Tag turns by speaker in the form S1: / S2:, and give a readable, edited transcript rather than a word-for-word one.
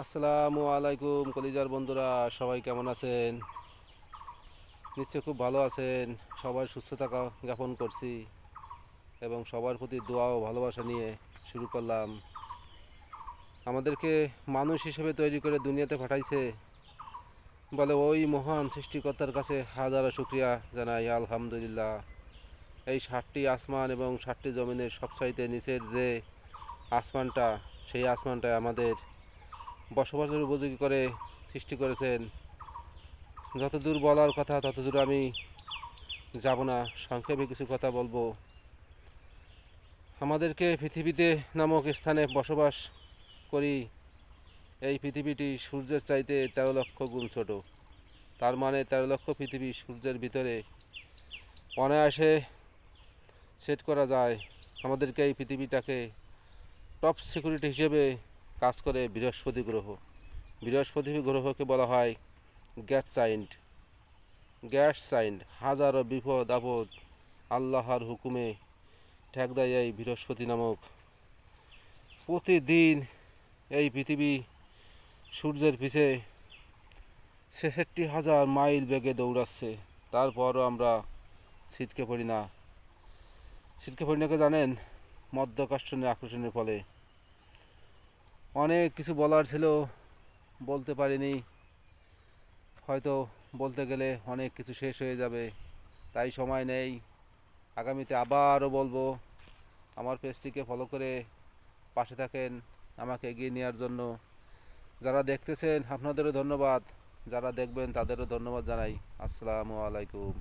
S1: আসসালামু আলাইকুম কলিজার বন্ধুরা, সবাই কেমন আছেন? নিশ্চয়ই খুব ভালো আছেন। সবাই সুস্থতা জ্ঞাপন করছি এবং সবার প্রতি দোয়া ও ভালোবাসা নিয়ে শুরু করলাম। আমাদেরকে মানুষ হিসেবে তৈরি করে দুনিয়াতে পাঠাইছে বলে ওই মহান সৃষ্টিকর্তার কাছে হাজারো শুক্রিয়া জানাই, আলহামদুলিল্লাহ। এই 7টি আসমান এবং 7টি জমিনের সবচাইতে নিচের যে আসমানটা, সেই আসমানটায় আমাদের বসবাসের উপযোগী করে সৃষ্টি করেছেন। যতদূর বলার কথা ততদূর আমি যাব না, সংক্ষেপে কিছু কথা বলবো। আমাদেরকে পৃথিবীতে নামক স্থানে বসবাস করি। এই পৃথিবীটি সূর্যের চাইতে 13 লক্ষ গুণ ছোট। তার মানে 13 লক্ষ পৃথিবী সূর্যের ভিতরে অনায়াসে সেট করা যায়। আমাদেরকে এই পৃথিবীটাকে টপ সিকিউরিটি হিসেবে কাজ করে বৃহস্পতি গ্রহ। বৃহস্পতি গ্রহকে বলা হয় গ্যাস সাইন্ড। হাজারো বিপদ আপদ আল্লাহর হুকুমে ঠেক দেয় এই বৃহস্পতি নামক। প্রতিদিন এই পৃথিবী সূর্যের পিছে 66,000 মাইল বেগে দৌড়াচ্ছে, তারপরও আমরা ছিটকে পড়ি না। কে জানেন? মধ্যাকর্ষণের আকর্ষণের ফলে। অনেক কিছু বলার ছিল, বলতে পারিনি। হয়তো বলতে গেলে অনেক কিছু শেষ হয়ে যাবে, তাই সময় নেই। আগামীতে আবারও বলবো। আমার পেজটিকে ফলো করে পাশে থাকেন আমাকে এগিয়ে নেওয়ার জন্য। যারা দেখতেছেন আপনাদেরও ধন্যবাদ, যারা দেখবেন তাদেরও ধন্যবাদ জানাই। আসসালামু আলাইকুম।